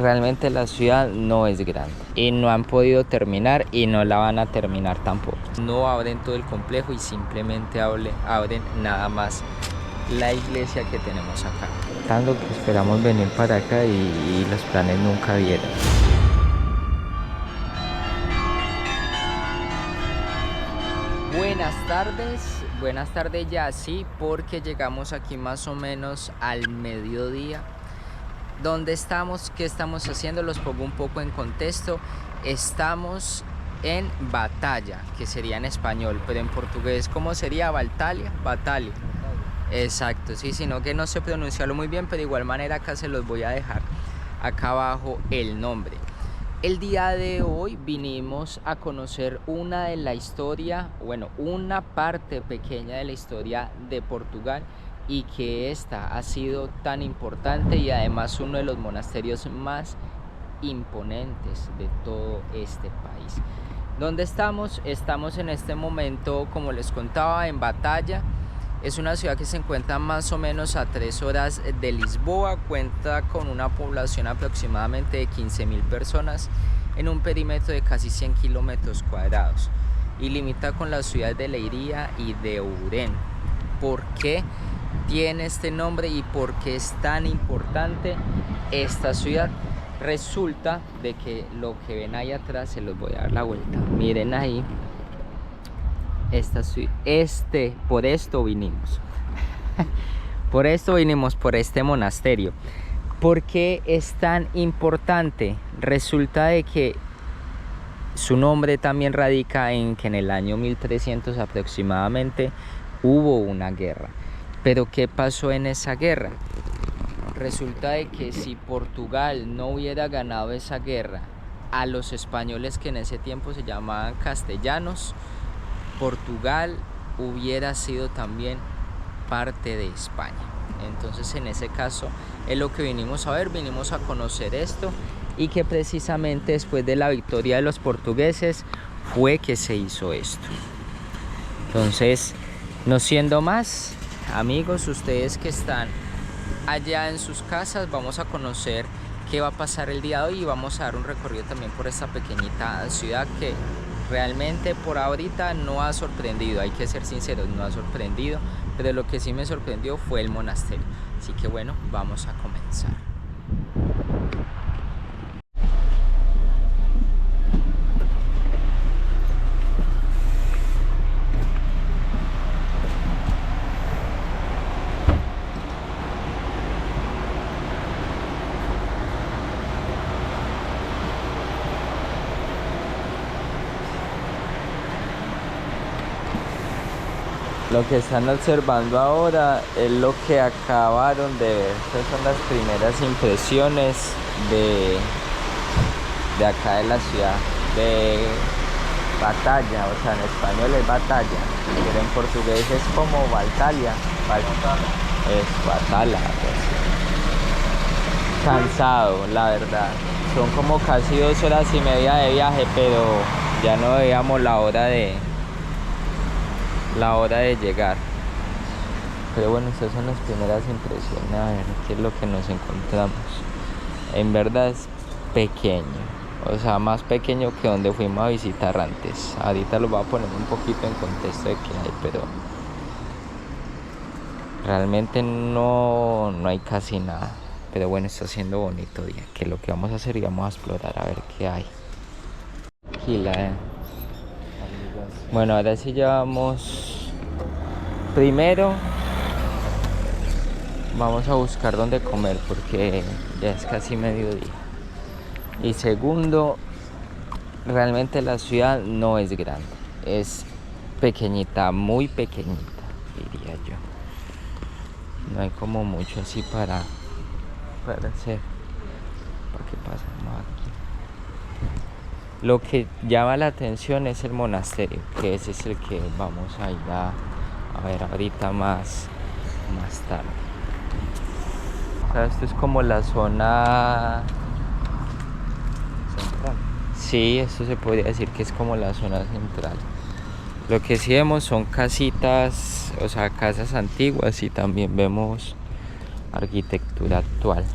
Realmente la ciudad no es grande y no han podido terminar y no la van a terminar tampoco. No abren todo el complejo y simplemente abren nada más la iglesia que tenemos acá. Tanto que esperamos venir para acá y los planes nunca dieron. Buenas tardes ya, sí, porque llegamos aquí más o menos al mediodía. ¿Dónde estamos? ¿Qué estamos haciendo? Los pongo un poco en contexto. Estamos en Batalla, que sería en español, pero en portugués, ¿cómo sería? Baltalia, Batalia. Exacto, sí, sino que no sé pronunciarlo muy bien, pero de igual manera acá se los voy a dejar acá abajo el nombre. El día de hoy vinimos a conocer una parte pequeña de la historia de Portugal, y que esta ha sido tan importante y además uno de los monasterios más imponentes de todo este país. ¿Dónde estamos? Estamos en este momento, como les contaba, en Batalla. Es una ciudad que se encuentra más o menos a 3 horas de Lisboa, cuenta con una población aproximadamente de 15.000 personas en un perímetro de casi 100 kilómetros cuadrados y limita con las ciudades de Leiria y de Ourén. ¿Por qué tiene este nombre y por qué es tan importante esta ciudad? Resulta de que lo que ven ahí atrás, se los voy a dar la vuelta, miren ahí. Por esto vinimos por este monasterio. ¿Por qué es tan importante? Resulta de que su nombre también radica en que en el año 1300 aproximadamente hubo una guerra. Pero ¿qué pasó en esa guerra? Resulta de que si Portugal no hubiera ganado esa guerra a los españoles, que en ese tiempo se llamaban castellanos, Portugal hubiera sido también parte de España. Entonces, en ese caso es lo que vinimos a ver, vinimos a conocer esto, y que precisamente después de la victoria de los portugueses fue que se hizo esto. Entonces, no siendo más, amigos, ustedes que están allá en sus casas, vamos a conocer qué va a pasar el día de hoy y vamos a dar un recorrido también por esta pequeñita ciudad que realmente por ahorita no ha sorprendido, hay que ser sinceros, no ha sorprendido, pero lo que sí me sorprendió fue el monasterio. Así que bueno, vamos a comenzar. Lo que están observando ahora es lo que acabaron de ver. Estas son las primeras impresiones de acá de la ciudad de Batalla. O sea, en español es Batalla, pero en portugués es como Baltalia. Es Batala. Cansado, la verdad. Son como casi 2 horas y media de viaje, pero ya no veíamos la hora de llegar. Pero bueno, estas son las primeras impresiones. A ver qué es lo que nos encontramos. En verdad es pequeño, o sea, más pequeño que donde fuimos a visitar antes. Ahorita lo voy a poner un poquito en contexto de qué hay, pero realmente no hay casi nada. Pero bueno, está siendo bonito día, que lo que vamos a hacer y vamos a explorar a ver qué hay. Bueno, ahora sí ya vamos. Primero vamos a buscar dónde comer porque ya es casi mediodía. Y segundo, realmente la ciudad no es grande, es pequeñita, muy pequeñita, diría yo. No hay como mucho así para hacer. ¿Para qué pasamos aquí? Lo que llama la atención es el monasterio, que ese es el que vamos a ir a ver ahorita más tarde. O sea, esto es como la zona central. Sí, esto se podría decir que es como la zona central. Lo que sí vemos son casitas, o sea, casas antiguas, y también vemos arquitectura actual.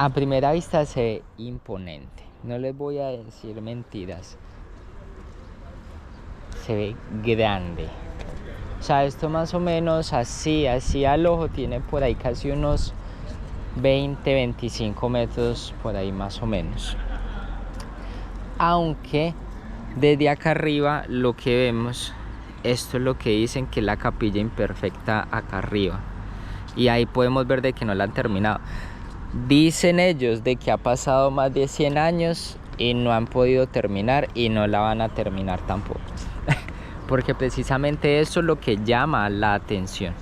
A primera vista se ve imponente, no les voy a decir mentiras, se ve grande. O sea, esto más o menos así al ojo tiene por ahí casi unos 20, 25 metros por ahí más o menos. Aunque desde acá arriba lo que vemos, esto es lo que dicen que es la capilla imperfecta acá arriba. Y ahí podemos ver de que no la han terminado. Dicen ellos de que ha pasado más de 100 años y no han podido terminar y no la van a terminar tampoco. Porque precisamente eso es lo que llama la atención.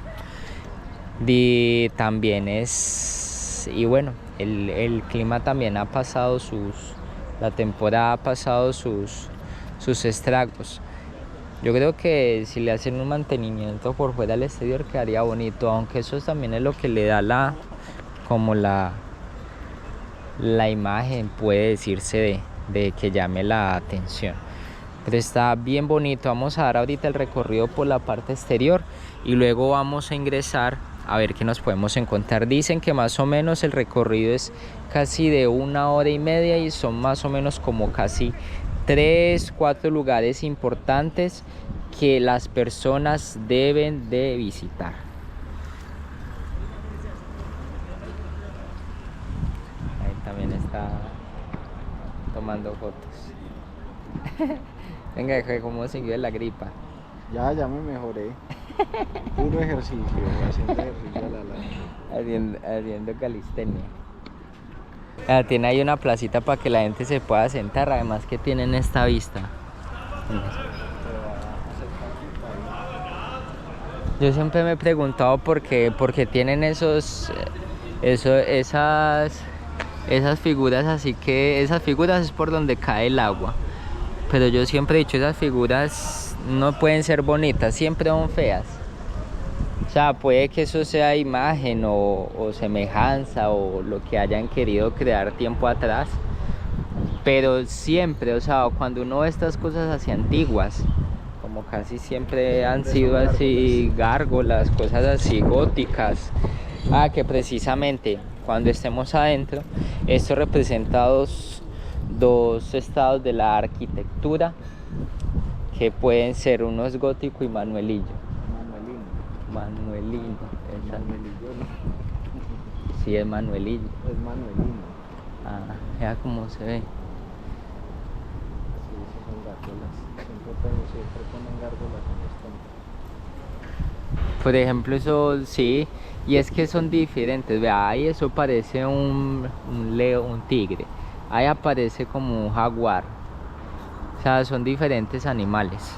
Y también y bueno, el clima también ha pasado la temporada ha pasado sus estragos. Yo creo que si le hacen un mantenimiento por fuera al exterior quedaría bonito, aunque eso también es lo que le da la imagen, puede decirse, de que llame la atención. Pero está bien bonito. Vamos a dar ahorita el recorrido por la parte exterior y luego vamos a ingresar a ver qué nos podemos encontrar. Dicen que más o menos el recorrido es casi de 1 hora y media y son más o menos como casi 3, 4 lugares importantes que las personas deben de visitar. Ahí también está tomando fotos. Venga, ¿cómo siguió la gripa? Ya me mejoré. Puro ejercicio, haciendo ejercicio Haciendo calistenia. Tiene ahí una placita para que la gente se pueda sentar, además que tienen esta vista. Yo siempre me he preguntado por qué tienen esas figuras, así que esas figuras es por donde cae el agua. Pero yo siempre he dicho, esas figuras no pueden ser bonitas, siempre son feas. O sea, puede que eso sea imagen o semejanza o lo que hayan querido crear tiempo atrás. Pero siempre, o sea, cuando uno ve estas cosas así antiguas, como casi siempre han sido así gárgolas, cosas así góticas. Que precisamente cuando estemos adentro, esto representa dos estados de la arquitectura que pueden ser, uno es gótico y manuelillo. Manuelino. Manuelillo, ¿no? Sí, es manuelillo. Es manuelino. Vea cómo se ve. Sí, son gárgolas. Siempre ponen gárgolas en los templos. Por ejemplo, eso sí, y es que son diferentes. Vea, ahí eso parece un león, un tigre. Ahí aparece como un jaguar. O sea, son diferentes animales.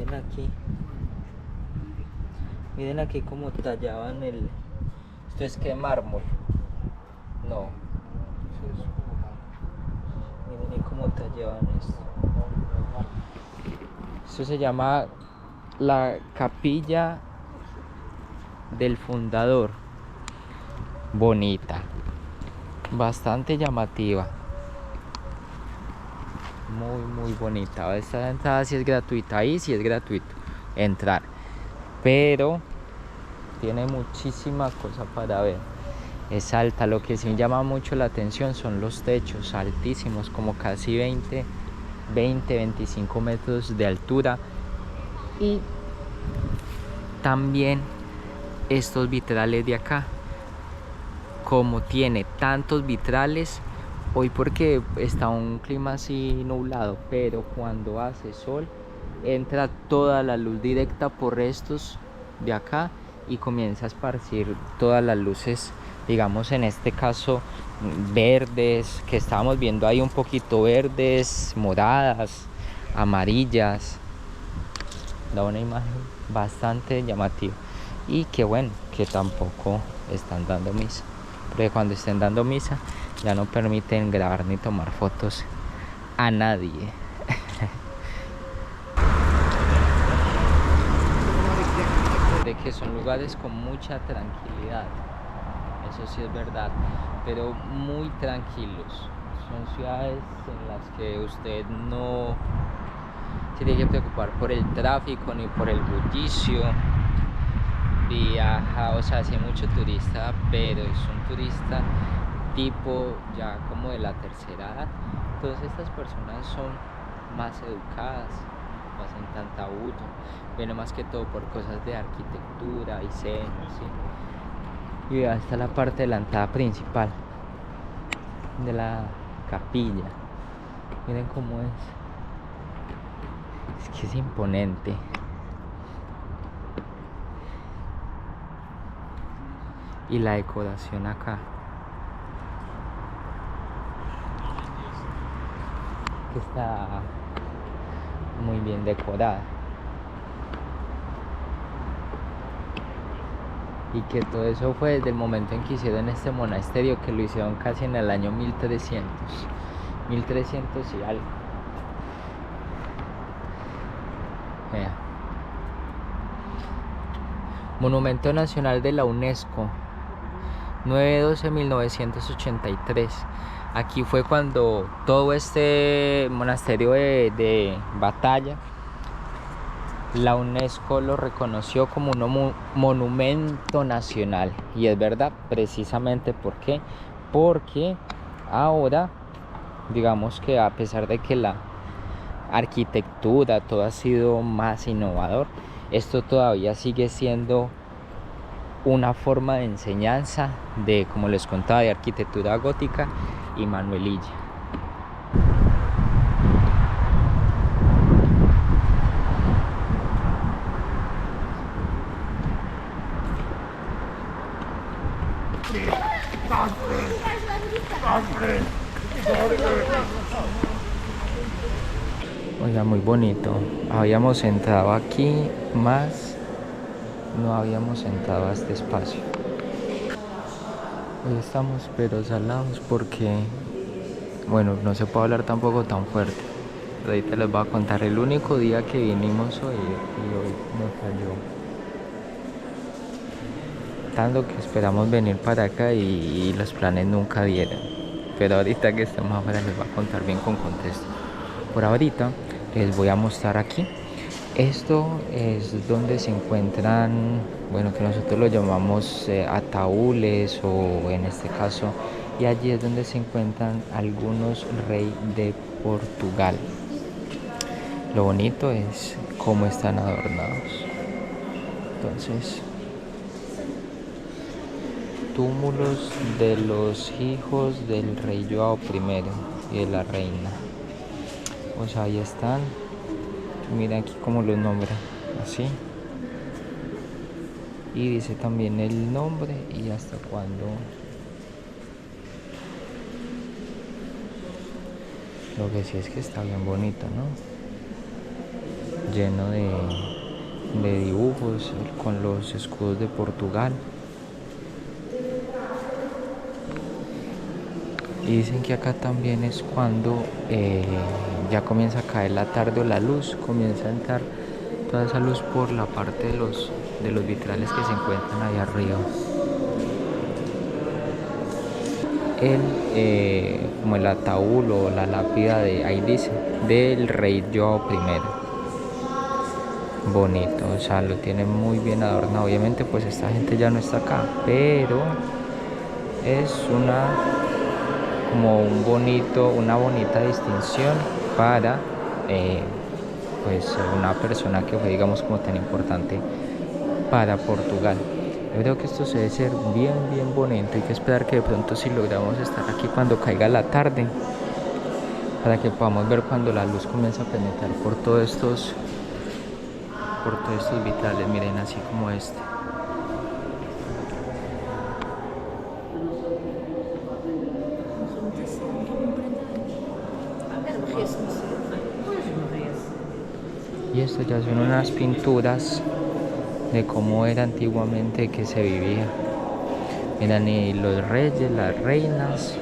Miren aquí. Miren aquí cómo tallaban el... ¿Esto es que mármol? No. Miren ahí cómo tallaban esto. Esto se llama la capilla del fundador. Bonita. Bastante llamativa. Muy bonita. Esta entrada sí es gratuita. Ahí sí es gratuito entrar. Pero tiene muchísima cosa para ver. Es alta. Lo que sí llama mucho la atención son los techos altísimos, como casi 25 metros de altura. Y también estos vitrales de acá. Como tiene tantos vitrales, hoy porque está un clima así nublado, pero cuando hace sol entra toda la luz directa por estos de acá y comienza a esparcir todas las luces, digamos en este caso verdes, que estábamos viendo ahí un poquito verdes, moradas, amarillas. Da una imagen bastante llamativa. Y que bueno, que tampoco están dando misa, porque cuando estén dando misa ya no permiten grabar ni tomar fotos a nadie. De que son lugares con mucha tranquilidad, eso sí es verdad, pero muy tranquilos. Son ciudades en las que usted no se tiene que preocupar por el tráfico ni por el bullicio. Viaja, o sea, sí hay mucho turista, pero es un turista tipo ya como de la tercera edad. Entonces estas personas son más educadas, no hacen tanta bulla, viene más que todo por cosas de arquitectura, diseño, ¿sí? Y esta es la parte de la entrada principal de la capilla. Miren cómo es que es imponente. Y la decoración acá, que está muy bien decorada, y que todo eso fue desde el momento en que hicieron este monasterio, que lo hicieron casi en el año 1300 y algo. Vea. Monumento Nacional de la UNESCO, 9/12/1983. Aquí fue cuando todo este monasterio de Batalla, la UNESCO lo reconoció como un monumento nacional. Y es verdad, precisamente ¿por qué? Porque ahora, digamos que a pesar de que la arquitectura, todo ha sido más innovador, esto todavía sigue siendo una forma de enseñanza de, como les contaba, de arquitectura gótica y manuelilla. Oiga, muy bonito. Habíamos entrado aquí, más no habíamos entrado a este espacio. Hoy estamos pero salados porque, bueno, no se puede hablar tampoco tan fuerte. Pero ahorita les voy a contar el único día que vinimos hoy y hoy nos cayó tanto que esperamos venir para acá y los planes nunca dieron. Pero ahorita que estamos afuera les voy a contar bien con contexto. Por ahorita les voy a mostrar aquí. Esto es donde se encuentran, bueno, que nosotros lo llamamos ataúdes, o en este caso, y allí es donde se encuentran algunos reyes de Portugal. Lo bonito es cómo están adornados. Entonces, túmulos de los hijos del rey Joao I y de la reina. O sea, ahí están. Mira aquí cómo los nombra, así. Y dice también el nombre y hasta cuándo. Lo que sí es que está bien bonito, ¿no? lleno de dibujos con los escudos de Portugal. Y dicen que acá también es cuando ya comienza a caer la tarde o la luz, comienza a entrar toda esa luz por la parte de los vitrales que se encuentran ahí arriba. Como el ataúd o la lápida ahí dice, del rey João I. Bonito, o sea, lo tiene muy bien adornado. Obviamente pues esta gente ya no está acá, pero es una bonita distinción para pues una persona que fue, digamos, como tan importante para Portugal. Yo creo que esto se debe ser bien bonito. Hay que esperar que de pronto si logramos estar aquí cuando caiga la tarde, para que podamos ver cuando la luz comienza a penetrar por todos estos vitrales. Miren, así como este. Y esto ya son unas pinturas de cómo era antiguamente que se vivía. Miren, y los reyes, las reinas.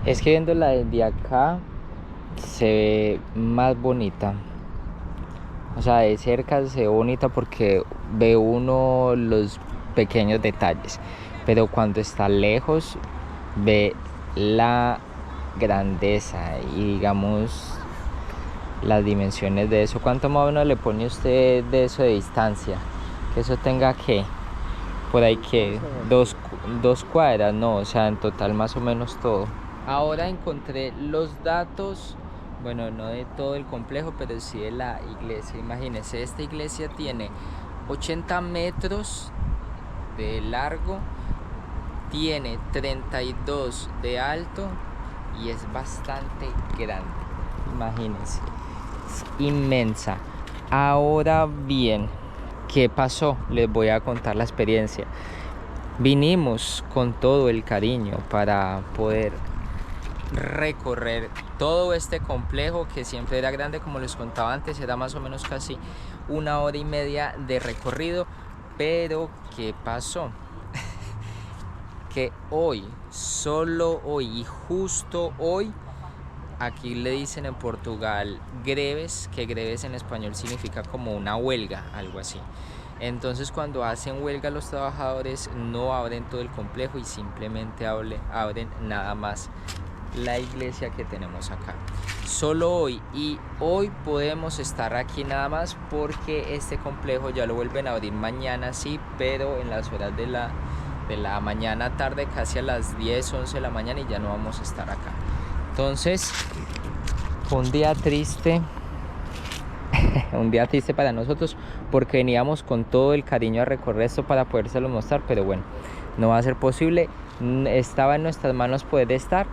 Es que viéndola desde acá se ve más bonita. O sea, de cerca se ve bonita porque ve uno los pequeños detalles. Pero cuando está lejos ve la grandeza y digamos las dimensiones de eso. ¿Cuánto más o menos le pone usted de eso de distancia? Que eso tenga que por ahí que dos cuadras, no, o sea, en total más o menos todo. Ahora encontré los datos, bueno, no de todo el complejo, pero sí de la iglesia. Imagínense, esta iglesia tiene 80 metros de largo, tiene 32 de alto y es bastante grande. Imagínense, es inmensa. Ahora bien, ¿qué pasó? Les voy a contar la experiencia. Vinimos con todo el cariño para poder recorrer todo este complejo que siempre era grande, como les contaba antes, era más o menos casi 1 hora y media de recorrido. Pero ¿qué pasó? Que hoy, solo hoy y justo hoy, aquí le dicen en Portugal greves, que greves en español significa como una huelga, algo así. Entonces cuando hacen huelga los trabajadores no abren todo el complejo y simplemente abren nada más la iglesia que tenemos acá. Solo hoy, y hoy podemos estar aquí nada más porque este complejo ya lo vuelven a abrir mañana, sí, pero en las horas de la mañana tarde, casi a las 10, 11 de la mañana, y ya no vamos a estar acá. Entonces, un día triste, un día triste para nosotros porque veníamos con todo el cariño a recorrer esto para podérselo mostrar, pero bueno, no va a ser posible. Estaba en nuestras manos poder estar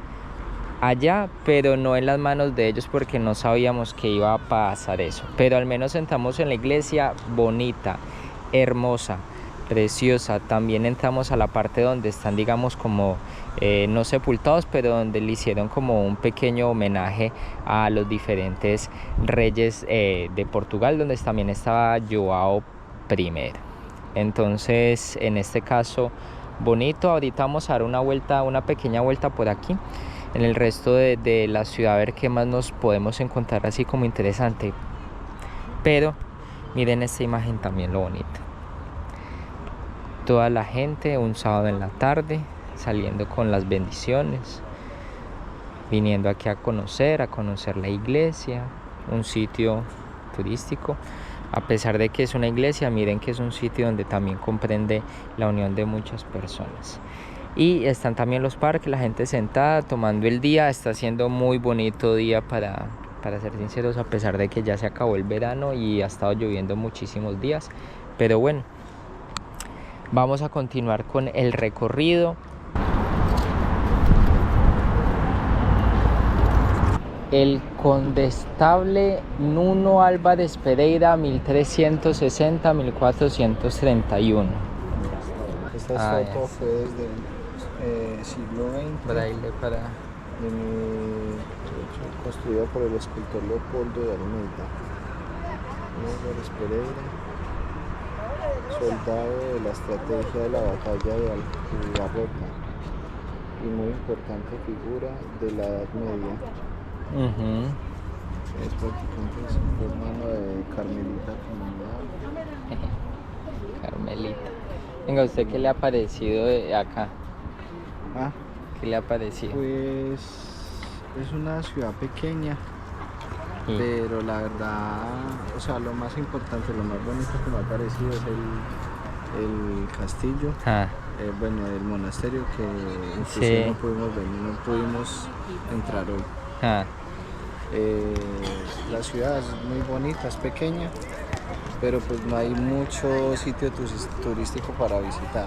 allá, pero no en las manos de ellos porque no sabíamos que iba a pasar eso. Pero al menos entramos en la iglesia, bonita, hermosa, preciosa. También entramos a la parte donde están, digamos, como no sepultados, pero donde le hicieron como un pequeño homenaje a los diferentes reyes de Portugal, donde también estaba João I. Entonces, en este caso, bonito. Ahorita vamos a dar una pequeña vuelta por aquí en el resto de la ciudad, a ver qué más nos podemos encontrar así como interesante. Pero miren esta imagen también, lo bonito. Toda la gente un sábado en la tarde saliendo con las bendiciones, viniendo aquí a conocer la iglesia, un sitio turístico. A pesar de que es una iglesia, miren que es un sitio donde también comprende la unión de muchas personas. Y están también los parques, la gente sentada tomando el día. Está siendo muy bonito día para ser sinceros, a pesar de que ya se acabó el verano y ha estado lloviendo muchísimos días. Pero bueno, vamos a continuar con el recorrido. El Condestable Nuno Álvares Pereira, 1360-1431. Esta foto fue desde siglo XX, Braille para... construido por el escultor Leopoldo de Almeida. Álvarez Pereira, soldado de la estrategia de la batalla de Aljubarrota y muy importante figura de la Edad Media. Es prácticamente el hermano de Carmelita Comunidad. Carmelita. Venga, ¿usted qué le ha parecido de acá? Ah, ¿Qué le ha parecido? pues es una ciudad pequeña, Sí. pero la verdad, o sea, lo más importante, lo más bonito que me ha parecido es el castillo, Ah, bueno, el monasterio que inclusive Sí. no pudimos venir, no pudimos entrar hoy. ah, La ciudad es muy bonita, es pequeña, pero pues no hay mucho sitio turístico para visitar.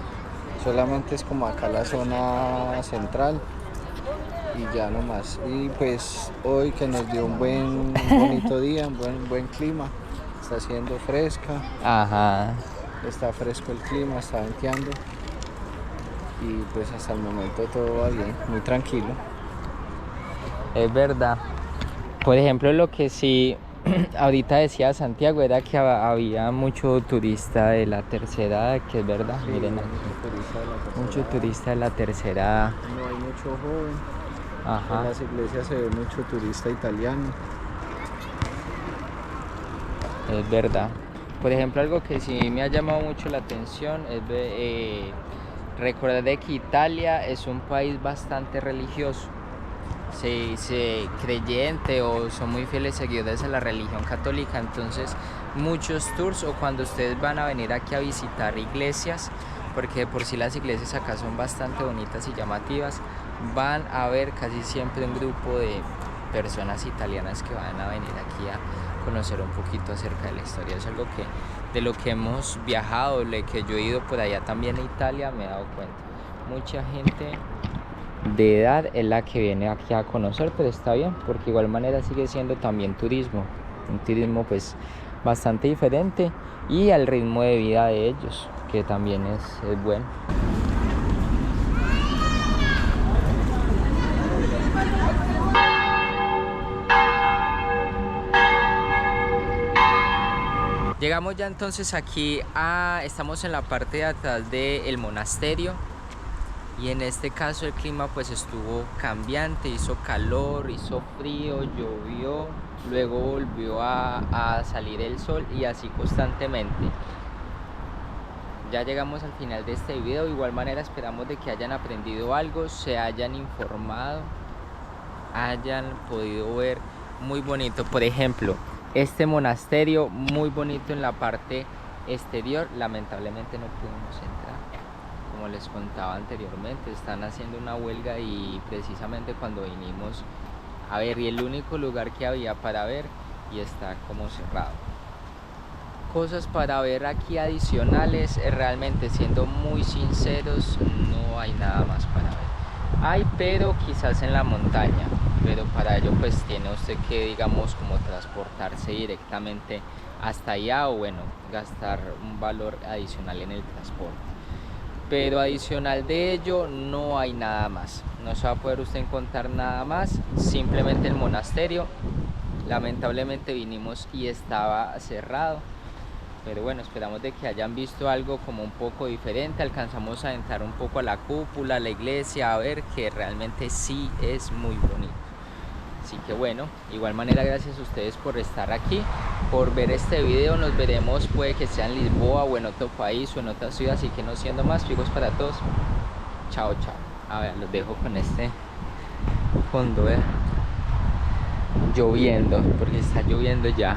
Solamente es como acá la zona central y ya no más. Y pues hoy que nos dio un bonito día, un buen clima, está haciendo fresca, ajá. está fresco el clima, está venteando y pues hasta el momento todo va bien, muy tranquilo. Es verdad. Por ejemplo, lo que sí ahorita decía Santiago era que había mucho turista de la tercera edad, que es verdad. Sí, Miren mucho aquí, turista de la tercera mucho edad. turista de la tercera edad. No hay mucho joven. En Ajá. las iglesias se ve mucho turista italiano. Es verdad. Por ejemplo, algo que sí me ha llamado mucho la atención es recordar de que Italia es un país bastante religioso. Se creyente o son muy fieles seguidores a la religión católica, entonces muchos tours o cuando ustedes van a venir aquí a visitar iglesias, porque de por sí las iglesias acá son bastante bonitas y llamativas, van a ver casi siempre un grupo de personas italianas que van a venir aquí a conocer un poquito acerca de la historia. Es algo que de lo que hemos viajado, que yo he ido por allá también a Italia, me he dado cuenta. Mucha gente de edad es la que viene aquí a conocer, pero está bien, porque de igual manera sigue siendo también turismo, un turismo pues bastante diferente y al ritmo de vida de ellos, que también es bueno. Llegamos ya entonces aquí estamos en la parte de atrás del monasterio. Y en este caso el clima pues estuvo cambiante, hizo calor, hizo frío, llovió, luego volvió a salir el sol y así constantemente. Ya llegamos al final de este video, de igual manera esperamos de que hayan aprendido algo, se hayan informado, hayan podido ver muy bonito. Por ejemplo, este monasterio muy bonito en la parte exterior, lamentablemente no pudimos entrar. Como les contaba anteriormente, están haciendo una huelga y precisamente cuando vinimos a ver, y el único lugar que había para ver y está como cerrado. Cosas para ver aquí adicionales, realmente siendo muy sinceros, no hay nada más para ver. Hay, pero quizás en la montaña, pero para ello pues tiene usted que, digamos, como transportarse directamente hasta allá o bueno, gastar un valor adicional en el transporte. Pero adicional de ello no hay nada más, no se va a poder usted encontrar nada más, simplemente el monasterio. Lamentablemente vinimos y estaba cerrado, pero bueno, esperamos de que hayan visto algo como un poco diferente. Alcanzamos a entrar un poco a la cúpula, a la iglesia, a ver que realmente sí es muy bonito. Así que bueno, de igual manera gracias a ustedes por estar aquí, por ver este video. Nos veremos, puede que sea en Lisboa o en otro país o en otra ciudad. Así que no siendo más, chicos, para todos, chao, chao. A ver, los dejo con este fondo, lloviendo, porque está lloviendo ya.